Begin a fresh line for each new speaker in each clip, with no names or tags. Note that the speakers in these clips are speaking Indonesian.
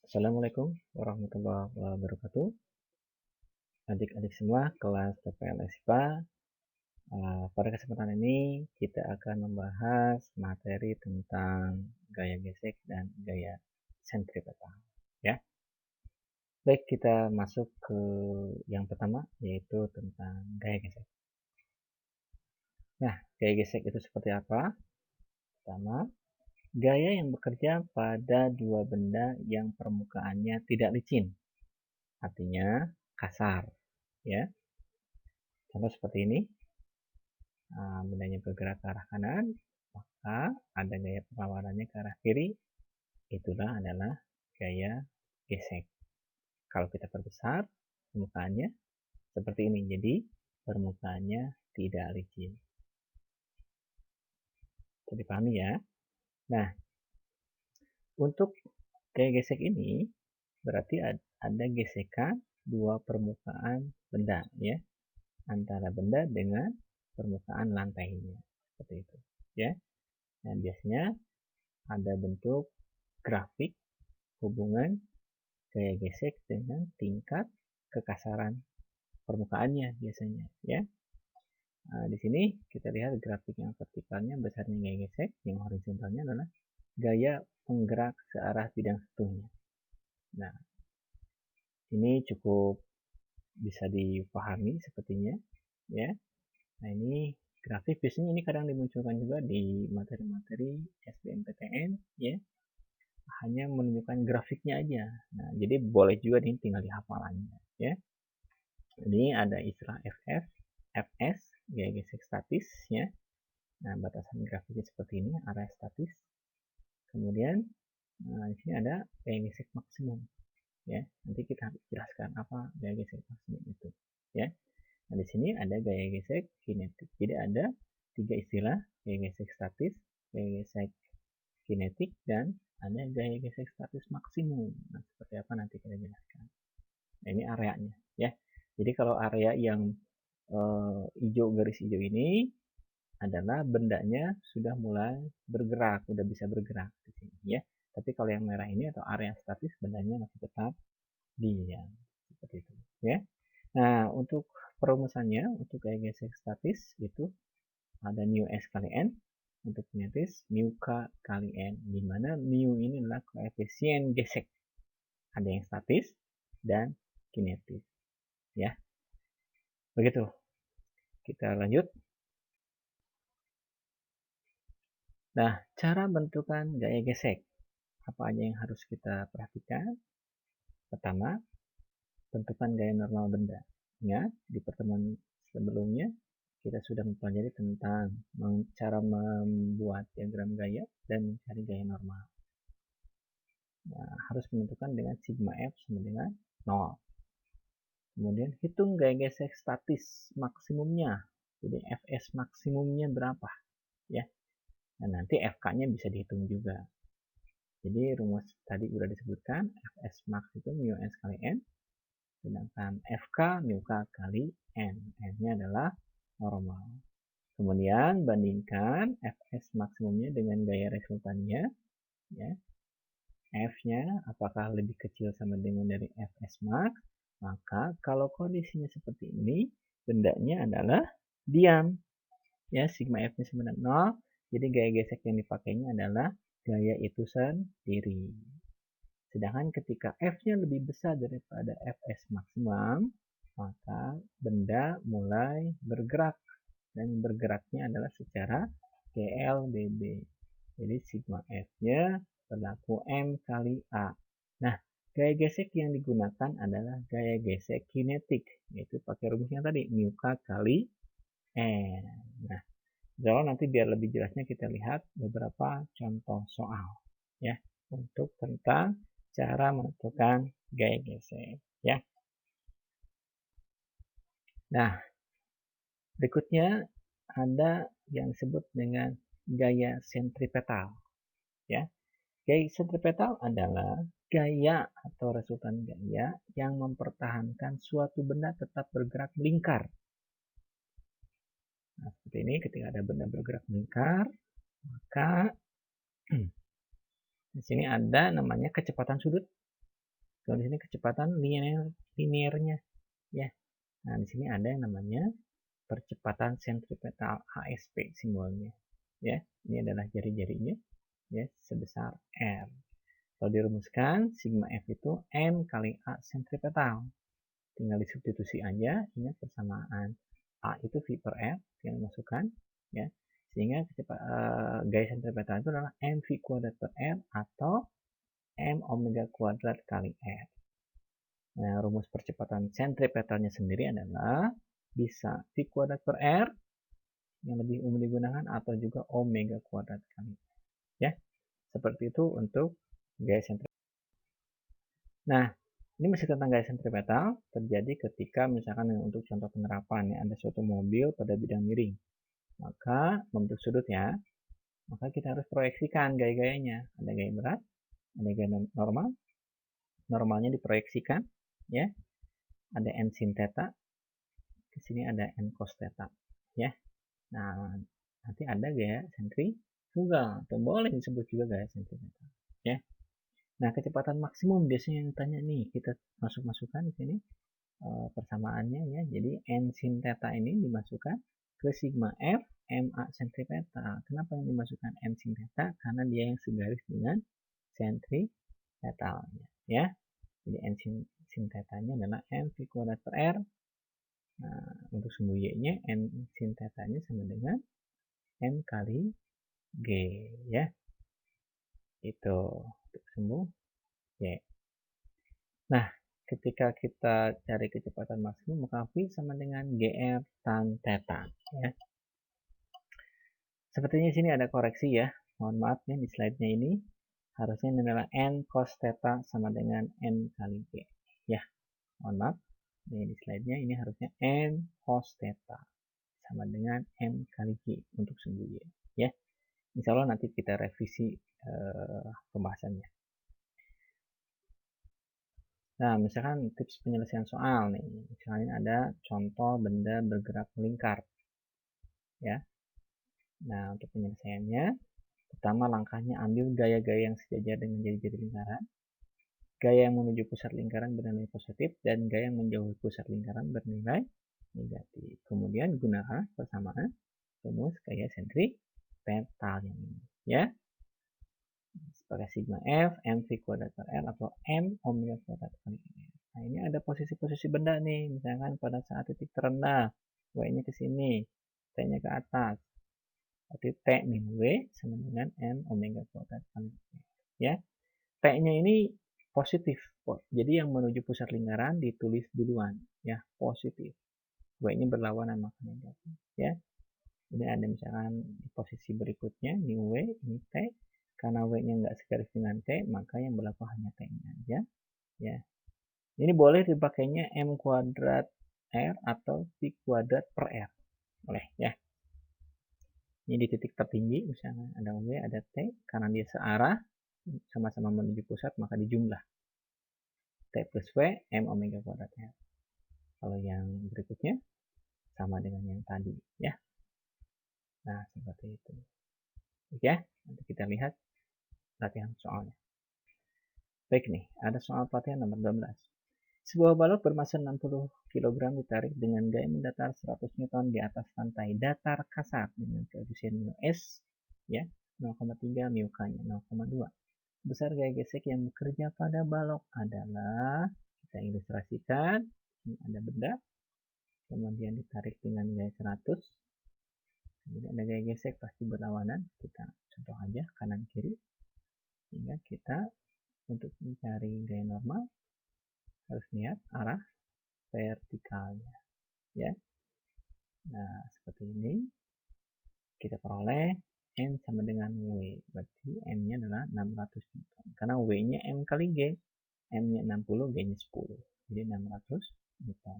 Assalamualaikum warahmatullahi wabarakatuh. Adik-adik semua kelas TPLS IPA. Pada kesempatan ini kita akan membahas materi tentang gaya gesek dan gaya sentripetal. Ya, baik, kita masuk ke yang pertama, yaitu tentang gaya gesek. Nah, gaya gesek itu seperti apa? Pertama, gaya yang bekerja pada dua benda yang permukaannya tidak licin, artinya kasar. Ya, contoh seperti ini. Bendanya bergerak ke arah kanan, maka ada gaya perlawanannya ke arah kiri, itulah adalah gaya gesek. Kalau kita perbesar permukaannya seperti ini, jadi permukaannya tidak licin. Jadi dipahami ya. Nah, untuk gaya gesek ini berarti ada gesekan dua permukaan benda ya, antara benda dengan permukaan lantainya, seperti itu ya. Dan biasanya ada bentuk grafik hubungan gaya gesek dengan tingkat kekasaran permukaannya biasanya ya. Nah, di sini kita lihat grafik yang vertikalnya besarnya gaya gesek, yang horizontalnya adalah gaya penggerak searah bidang satunya. Nah, ini cukup bisa dipahami sepertinya ya. Nah, ini grafik biasanya ini kadang dimunculkan juga di materi-materi SBMPTN ya, hanya menunjukkan grafiknya aja. Nah, jadi boleh juga nih tinggal dihafalannya ya. Ini ada istilah FF, FS, gaya gesek statis ya. Nah, batasan grafiknya seperti ini, area statis. Kemudian di sini ada gaya gesek maksimum ya. Nanti kita jelaskan apa gaya gesek maksimum itu ya. Nah, di sini ada gaya gesek kinetik. Jadi ada tiga istilah, gaya gesek statis, gaya gesek kinetik, dan ada gaya gesek statis maksimum. Nah, seperti apa nanti kita jelaskan. Nah, ini areanya ya. Jadi kalau area yang hijau, garis hijau ini adalah bendanya sudah mulai bergerak, sudah bisa bergerak di sini ya. Tapi kalau yang merah ini atau area statis, bendanya masih tetap diam, seperti itu ya. Nah, untuk perumusannya untuk gaya gesek statis itu ada mu s kali n, untuk kinetis mu k kali n, di mana mu ini adalah koefisien gesek. Ada yang statis dan kinetis ya. Begitu. Kita lanjut. Nah, cara bentukan gaya gesek. Apa aja yang harus kita perhatikan? Pertama, bentukan gaya normal benda. Ya, di pertemuan sebelumnya kita sudah mempelajari tentang cara membuat diagram gaya dan mencari gaya normal. Nah, harus menentukan dengan sigma F sama dengan 0. Kemudian hitung gaya gesek statis maksimumnya. Jadi Fs maksimumnya berapa? Ya. Nah, nanti Fk-nya bisa dihitung juga. Jadi rumus tadi sudah disebutkan, Fs max itu mu s kali n, sedangkan Fk mu k kali n. N-nya adalah normal. Kemudian bandingkan Fs maksimumnya dengan gaya resultannya. Ya. F-nya apakah lebih kecil sama dengan dari Fs max? Maka kalau kondisinya seperti ini, bendanya adalah diam. Ya, sigma F-nya sama dengan 0. Jadi gaya gesek yang dipakainya adalah gaya itu sendiri. Sedangkan ketika F-nya lebih besar daripada Fs maksimum, maka benda mulai bergerak. Dan bergeraknya adalah secara GLBB. Jadi sigma F-nya berlaku M kali A. Nah, gaya gesek yang digunakan adalah gaya gesek kinetik, yaitu pakai rumusnya tadi, mu k kali N. Nah, kalau nanti biar lebih jelasnya kita lihat beberapa contoh soal ya, untuk tentang cara menentukan gaya gesek ya. Nah, berikutnya ada yang disebut dengan gaya sentripetal ya. Gaya sentripetal adalah gaya atau resultan gaya yang mempertahankan suatu benda tetap bergerak melingkar. Nah, seperti ini, ketika ada benda bergerak melingkar, maka di sini ada namanya kecepatan sudut Kalau di sini kecepatan linearnya, ya. Nah, di sini ada yang namanya percepatan sentripetal HSP simbolnya, ya. Ini adalah jari-jarinya, ya, sebesar R. Kalau dirumuskan, sigma F itu M kali A sentripetal. Tinggal disubstitusi aja, ingat persamaan. A itu V per R, tinggal masukkan, ya. Sehingga gaya sentripetal itu adalah mv kuadrat per R atau m omega kuadrat kali R. Nah, rumus percepatan sentripetalnya sendiri adalah bisa V kuadrat per R yang lebih umum digunakan atau juga omega kuadrat kali. Ya, seperti itu untuk gaya sentripetal. Nah, ini masih tentang gaya sentripetal terjadi ketika misalkan untuk contoh penerapan ya, ada suatu mobil pada bidang miring. Maka membentuk sudut ya, maka kita harus proyeksikan gaya-gayanya. Ada gaya berat, ada gaya normal. Normalnya diproyeksikan ya. Ada n sin theta, di sini ada n cos theta, ya. Nah, nanti ada gaya sentrifugal, atau boleh disebut juga gaya sentripetal, ya. Nah, kecepatan maksimum biasanya yang ditanya nih, kita masukkan di sini persamaannya ya. Jadi n sin theta ini dimasukkan ke sigma f ma sentripetal. Kenapa yang dimasukkan n sin theta? Karena dia yang segaris dengan sentripetalnya, ya. Jadi n sin theta-nya adalah m v kuadrat per r. Nah, untuk sumbu y-nya n sin theta-nya sama dengan n kali g, ya. Itu untuk sumbu y. Nah, ketika kita cari kecepatan maksimum, maka v sama dengan gr tan theta, ya. Sepertinya sini ada koreksi ya. Mohon maaf ya, di slide-nya ini harusnya ini adalah n cos theta sama dengan n kali g, ya. Mohon maaf. Nih, di slide-nya ini harusnya n cos theta sama dengan m kali g untuk sumbu y, ya. Insya Allah nanti kita revisi pembahasannya. Nah, misalkan tips penyelesaian soal nih, misalnya ada contoh benda bergerak melingkar, ya. Nah, untuk penyelesaiannya, pertama langkahnya ambil gaya-gaya yang sejajar dengan jari-jari lingkaran. Gaya yang menuju pusat lingkaran bernilai positif dan gaya yang menjauhi pusat lingkaran bernilai negatif. Kemudian gunakan persamaan rumus gaya sentripetal yang ini, ya. Sebagai sigma f mv kuadrat per r atau m omega kuadrat kali r. Nah, ini ada posisi-posisi benda nih, misalkan pada saat titik terendah, w-nya ke sini, t-nya ke atas. Berarti t min w sama dengan m omega kuadrat kali r, ya. T-nya ini positif. Jadi yang menuju pusat lingkaran ditulis duluan, ya, positif. W-nya berlawanan maka negatif, ya. Ini ada misalkan di posisi berikutnya, ini W, ini T. Karena W-nya nggak segaris dengan T, maka yang berlaku hanya T-nya aja, ya. Ini boleh dipakainya M kuadrat R atau V kuadrat per R. Boleh, ya. Ini di titik tertinggi, misalnya ada W, ada T. Karena dia searah, sama-sama menuju pusat, maka dijumlah. T plus W, M omega kuadrat R. Kalau yang berikutnya, sama dengan yang tadi, ya. Nah, seperti itu. Oke, nanti kita lihat latihan soalnya. Baik nih, ada soal pelatihan nomor 12. Sebuah balok bermasa 60 kg ditarik dengan gaya mendatar 100 Newton di atas lantai datar kasar dengan koefisien mu S, ya, 0,3, mu K-nya 0,2. Besar gaya gesek yang bekerja pada balok adalah, kita ilustrasikan, ini ada benda, kemudian ditarik dengan gaya 100, kemudian ada gaya gesek pasti berlawanan, kita contoh aja kanan kiri, sehingga kita untuk mencari gaya normal harus lihat arah vertikalnya, ya. Nah, seperti ini kita peroleh N sama dengan W, berarti M-nya adalah 600 Newton, karena W-nya M kali G, M-nya 60, G-nya 10, jadi 600 Newton.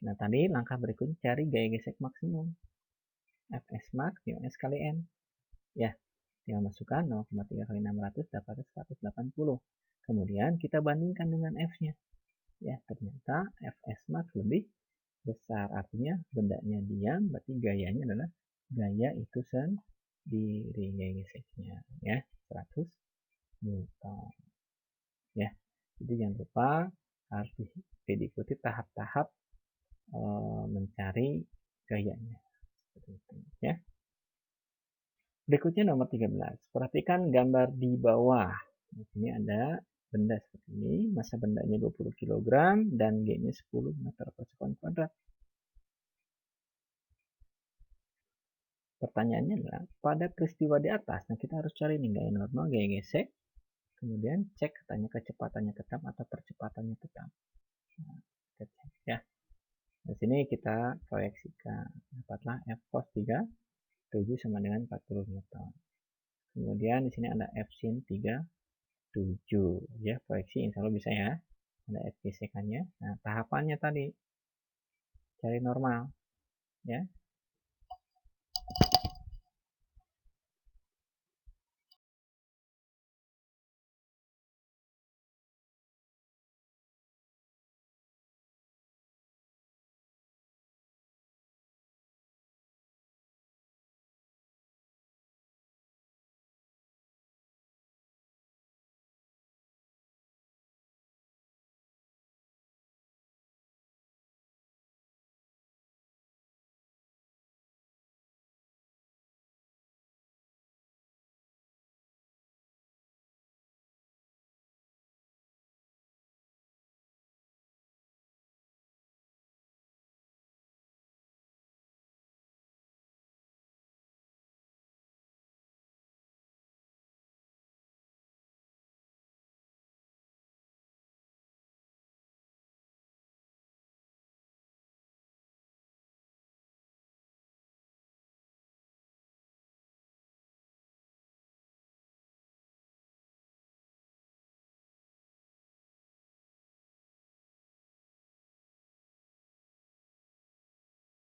Nah, tadi langkah berikutnya cari gaya gesek maksimum, Fs max mu S kali N, ya. Tinggal masukkan 0,3 kali 600 dapat 180. Kemudian kita bandingkan dengan F-nya. Ya, ternyata Fs max lebih besar. Artinya bendanya diam, berarti gayanya adalah gaya itu sendiri, gaya geseknya, ya, 100 Newton. Ya. apa? Harus diikuti tahap-tahap mencari gayanya. Seperti itu, ya. Berikutnya nomor 13. Perhatikan gambar di bawah. Di sini ada benda seperti ini. Massa bendanya 20 kg dan G-nya 10 meter per sekon kuadrat. Pertanyaannya adalah, pada peristiwa di atas, nah kita harus cari nih gaya normal, gaya gesek. Kemudian cek katanya kecepatannya tetap atau percepatannya tetap. Nah, kita cek ya. Di sini kita proyeksikan. Dapatlah F cos 37 sama dengan 40 Newton. Kemudian di sini ada F sin 37. Ya, proyeksi insya Allah bisa ya. Ada F gesekannya. Nah, tahapannya tadi cari normal. Ya,